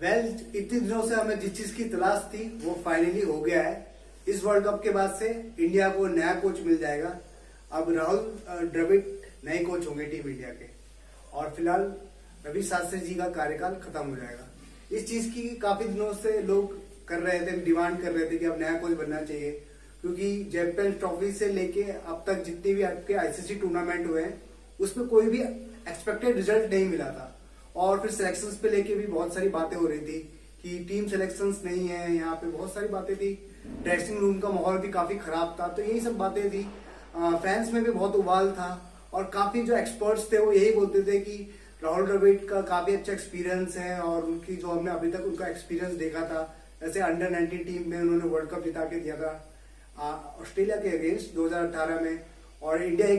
इतने दिनों से हमें जिस चीज की तलाश थी वो फाइनली हो गया है। इस वर्ल्ड कप के बाद से इंडिया को नया कोच मिल जाएगा। अब राहुल द्रविड़ नए कोच होंगे टीम इंडिया के, और फिलहाल रवि शास्त्री जी का कार्यकाल खत्म हो जाएगा। इस चीज की काफी दिनों से लोग कर रहे थे, डिमांड कर रहे थे कि अब नया कोच बनना चाहिए, क्योंकि चैंपियंस ट्रॉफी से लेके अब तक जितने भी आपके आईसीसी टूर्नामेंट हुए हैं उसमें कोई भी एक्सपेक्टेड रिजल्ट नहीं मिला था। और फिर सिलेक्शंस पे लेके भी बहुत सारी बातें हो रही थी कि टीम सिलेक्शंस नहीं है, यहाँ पे बहुत सारी बातें थी। ड्रेसिंग रूम का माहौल भी काफी खराब था, तो यही सब बातें थी। फैंस में भी बहुत उबाल था, और काफी जो एक्सपर्ट्स थे वो यही बोलते थे कि राहुल द्रविड़ का काफी अच्छा एक्सपीरियंस है, और उनकी जो हमने अभी तक उनका एक्सपीरियंस देखा था, जैसे अंडर 19 टीम में उन्होंने वर्ल्ड कप जिता के दिया था ऑस्ट्रेलिया के अगेंस्ट 2018 में, और इंडिया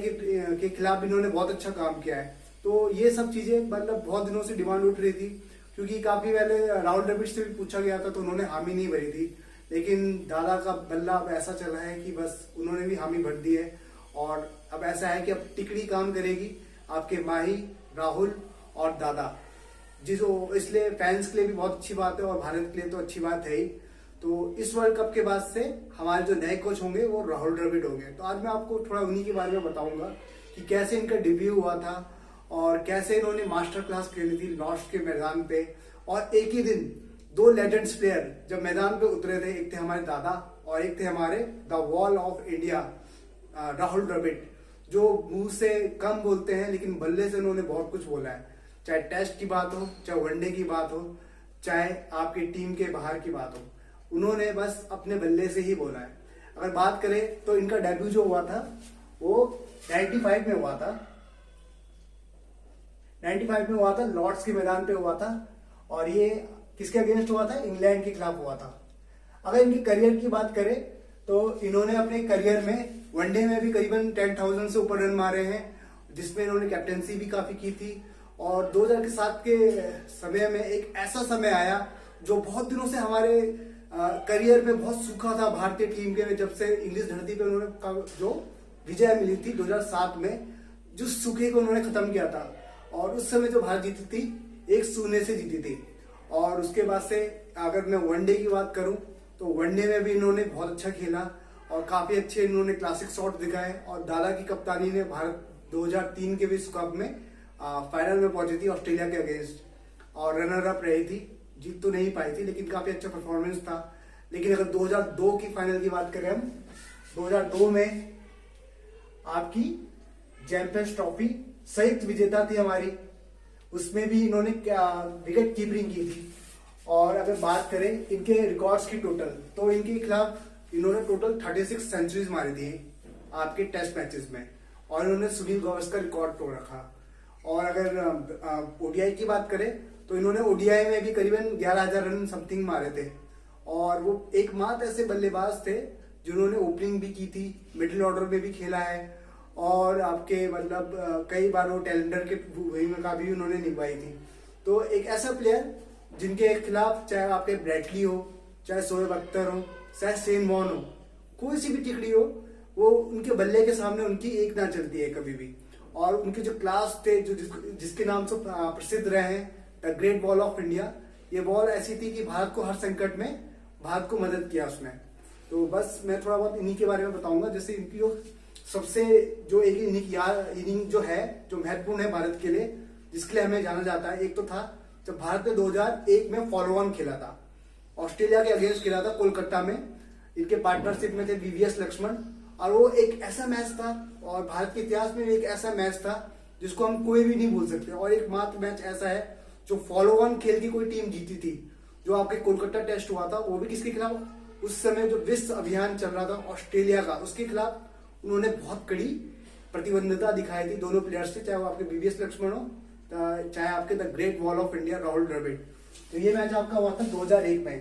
के खिलाफ इन्होंने बहुत अच्छा काम किया है। तो ये सब चीजें मतलब बहुत दिनों से डिमांड उठ रही थी, क्योंकि काफी पहले राहुल द्रविड़ से भी पूछा गया था तो उन्होंने हामी नहीं भरी थी, लेकिन दादा का बल्ला अब ऐसा चला है कि बस उन्होंने भी हामी भर दी है। और अब ऐसा है कि अब तिकड़ी काम करेगी आपके माही, राहुल और दादा, इसलिए फैंस के लिए भी बहुत अच्छी बात है और भारत के लिए तो अच्छी बात है ही। तो इस वर्ल्ड कप के बाद से हमारे जो नए कोच होंगे वो राहुल द्रविड़ होंगे। तो आज मैं आपको थोड़ा उन्हीं के बारे में बताऊंगा कि कैसे इनका डेब्यू हुआ था और कैसे इन्होंने मास्टर क्लास खेली थी लॉर्ड्स के मैदान पे। और एक ही दिन दो लेजेंड्स प्लेयर जब मैदान पे उतरे थे, एक थे हमारे दादा और एक थे हमारे the wall of India Rahul Dravid, जो मुंह से कम बोलते हैं लेकिन बल्ले से उन्होंने बहुत कुछ बोला है। चाहे टेस्ट की बात हो, चाहे वनडे की बात हो, चाहे आपकी टीम के बाहर की बात हो, उन्होंने बस अपने बल्ले से ही बोला है। अगर बात करें तो इनका डेब्यू जो हुआ था वो 95 में हुआ था। 95 में हुआ था, लॉर्ड्स के मैदान पे हुआ था, और ये किसके अगेंस्ट हुआ था? इंग्लैंड के खिलाफ हुआ था। अगर इनके करियर की बात करें तो इन्होंने अपने करियर में वनडे में भी करीबन 10,000 से ऊपर रन मारे हैं, जिसमें इन्होंने कैप्टेंसी भी काफी की थी। और 2007 के समय में एक ऐसा समय आया जो बहुत दिनों से हमारे करियर में बहुत सूखा था भारतीय टीम के, जब से इंग्लिश धरती पे उन्होंने जो विजय मिली थी 2007 में, जो सूखे को उन्होंने खत्म किया था। और उस समय जो भारत जीती थी 1-0 से जीती थी। और उसके बाद से अगर मैं वनडे की बात करूं तो वनडे में भी इन्होंने बहुत अच्छा खेला और काफी अच्छे इन्होंने क्लासिक शॉट दिखाए। और दादा की कप्तानी ने भारत 2003 के विश्व कप में फाइनल में पहुंची थी ऑस्ट्रेलिया के अगेंस्ट, और रनर अप रही थी, जीत तो नहीं पाई थी लेकिन काफी अच्छा परफॉर्मेंस था। लेकिन अगर 2002 की फाइनल की बात करें हम, 2002 में आपकी चैंपियंस ट्रॉफी संयुक्त विजेता थी हमारी, उसमें भी इन्होंने विकेट कीपिंग की थी। और अगर बात करें इनके रिकॉर्ड्स की टोटल, तो इनके खिलाफ इन्होंने टोटल 36 सेंचुरीज मारी थी आपके टेस्ट मैचेस में, और इन्होंने सुनील गावस्कर रिकॉर्ड तोड़ रखा। और अगर ओडीआई की बात करें तो इन्होंने ओडीआई में भी करीबन 11,000 रन समथिंग मारे थे। और वो एकमात्र ऐसे बल्लेबाज थे जिन्होंने ओपनिंग भी की थी, मिडिल ऑर्डर में भी खेला है, और आपके मतलब कई बार वो टैलेंडर के भूमिका भी उन्होंने निभाई थी। तो एक ऐसा प्लेयर जिनके खिलाफ चाहे आपके ब्रैटली हो, चाहे शोएब अख्तर हो, चाहे शेन वॉर्न हो, कोई सी भी टिकड़ी हो, वो उनके बल्ले के सामने उनकी एक ना चलती है कभी भी। और उनके जो क्लास थे, जो जिसके नाम से प्रसिद्ध रहे हैं, the great wall of India, ये वॉल ऐसी थी कि भारत को हर संकट में भारत को मदद किया उसने। तो बस मैं थोड़ा बहुत इन्हीं के बारे में बताऊंगा, जैसे इनकी जो सबसे जो एक इनिंग जो है जो महत्वपूर्ण है भारत के लिए, जिसके लिए हमें जाना जाता है। एक तो था जब भारत ने 2001 में फॉलो ऑन खेला था, ऑस्ट्रेलिया के अगेंस्ट खेला था कोलकाता में, इनके पार्टनरशिप में थे वीवीएस लक्ष्मण। और वो एक ऐसा मैच था, और भारत के इतिहास में एक ऐसा मैच था जिसको हम कोई भी नहीं भूल सकते। और एक मात्र मैच ऐसा है जो फॉलो ऑन खेल की कोई टीम जीती थी, जो आपके कोलकाता टेस्ट हुआ था, वो भी किसके खिलाफ? उस समय जो विश्व अभियान चल रहा था ऑस्ट्रेलिया का, उसके खिलाफ उन्होंने बहुत कड़ी प्रतिबद्धता दिखाई थी दोनों प्लेयर्स से, चाहे वो आपके वीवीएस लक्ष्मण हो, चाहे आपके the great wall of India Rahul Dravid. तो ये मैच आपका हुआ था 2001 में।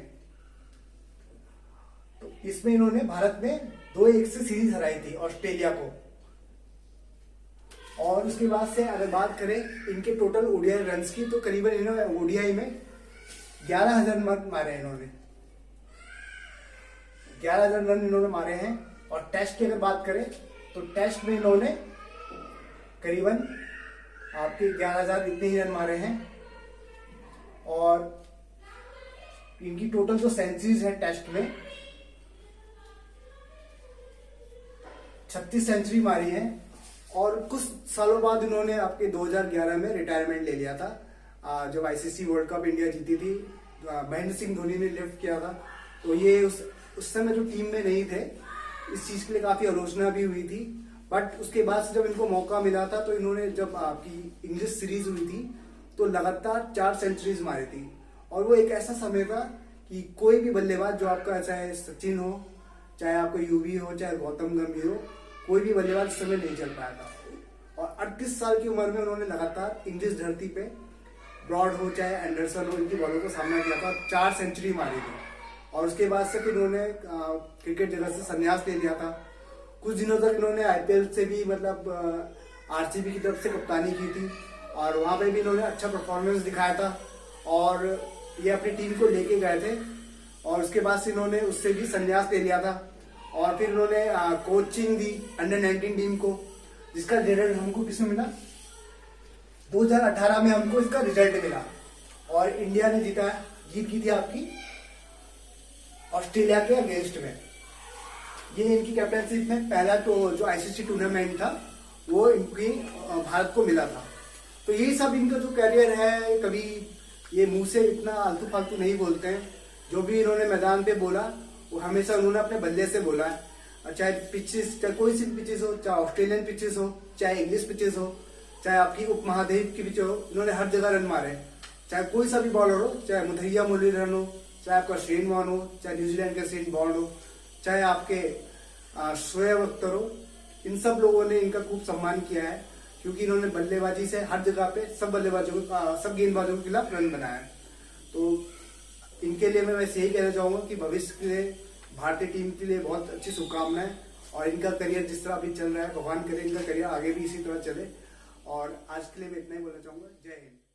तो इसमें इन्होंने भारत में 2-1 से सीरीज हराई थी ऑस्ट्रेलिया को। और उसके बाद से अगर बात करें इनके टोटल ओडीआई रन्स की, तो करीबन इन्होंने ओडीआई में 11,000 रन मारे हैं इन्होंने, 11,000 रन इन्होंने मारे हैं। और टेस्ट की अगर बात करें तो टेस्ट में इन्होंने करीबन आपके 11,000 इतने ही रन मारे हैं। और इनकी टोटल जो सेंचुरीज है टेस्ट में 36 सेंचुरी मारी है। और कुछ सालों बाद इन्होंने आपके 2011 में रिटायरमेंट ले लिया था। जब आईसीसी वर्ल्ड कप इंडिया जीती थी, महेंद्र सिंह धोनी ने लिफ्ट किया था, तो ये उस समय जो टीम में नहीं थे, इस चीज के लिए काफी आलोचना भी हुई थी। बट उसके बाद से जब इनको मौका मिला था, तो इन्होंने जब आपकी इंग्लिश सीरीज हुई थी तो लगातार 4 सेंचुरीज मारी थी। और वो एक ऐसा समय था कि कोई भी बल्लेबाज, जो आपका चाहे सचिन हो, चाहे आपको यूवी हो, चाहे गौतम गंभीर हो, कोई भी बल्लेबाज इस समय नहीं चल पाया था। और 38 साल की उम्र में उन्होंने लगातार इंग्लिश धरती पे ब्रॉड हो चाहे एंडरसन हो, इनकी बॉलों का सामना किया था, 4 सेंचुरी मारी थी। और उसके बाद से फिर इन्होंने क्रिकेट जगत से संन्यास ले लिया था। कुछ दिनों तक इन्होंने आईपीएल से भी मतलब आरसीबी की तरफ से कप्तानी की थी, और वहां पे भी इन्होंने अच्छा परफॉर्मेंस दिखाया था, और ये अपनी टीम को लेके गए थे। और उसके बाद से इन्होंने उससे भी संन्यास ले लिया था, और फिर इन्होंने कोचिंग दी अंडर 19 टीम को, जिसका रिजल्ट हमको किसमें मिला, 2018 में हमको इसका रिजल्ट मिला। और इंडिया ने जीत की थी आपकी ऑस्ट्रेलिया के अगेंस्ट में। ये इनकी कैप्टनशिप में पहला तो जो आईसीसी टूर्नामेंट था वो इनकी भारत को मिला था। तो यही सब इनका जो करियर है, कभी ये मुंह से इतना आलतू फालतू नहीं बोलते हैं। जो भी इन्होंने मैदान पे बोला वो हमेशा उन्होंने अपने बल्ले से बोला है। चाहे पिचेस, चाहे कोई सी पिचेस हो, चाहे ऑस्ट्रेलियन पिचेस हो, चाहे इंग्लिश पिचेस हो, चाहे आपकी उपमहाद्वीप की पिच हो, इन्होंने हर जगह रन मारे। चाहे कोई सा भी बॉलर हो, चाहे मुथैया मुरलीधरन हो, चाहे आपका शेन वॉर्न हो, चाहे न्यूजीलैंड का शेन वॉर्न हो, चाहे आपके शोएब अख्तर हो, इन सब लोगों ने इनका खूब सम्मान किया है, क्योंकि इन्होंने बल्लेबाजी से हर जगह पे सब बल्लेबाजों को, सब गेंदबाजों के खिलाफ रन बनाया है। तो इनके लिए मैं बस यही कहना चाहूंगा कि भविष्य के लिए भारतीय टीम के लिए बहुत अच्छी शुभकामनाएं, और इनका करियर जिस तरह अभी चल रहा है, भगवान करे इनका करियर आगे भी इसी तरह चले। और आज के लिए मैं इतना ही बोलना चाहूंगा। जय हिंद।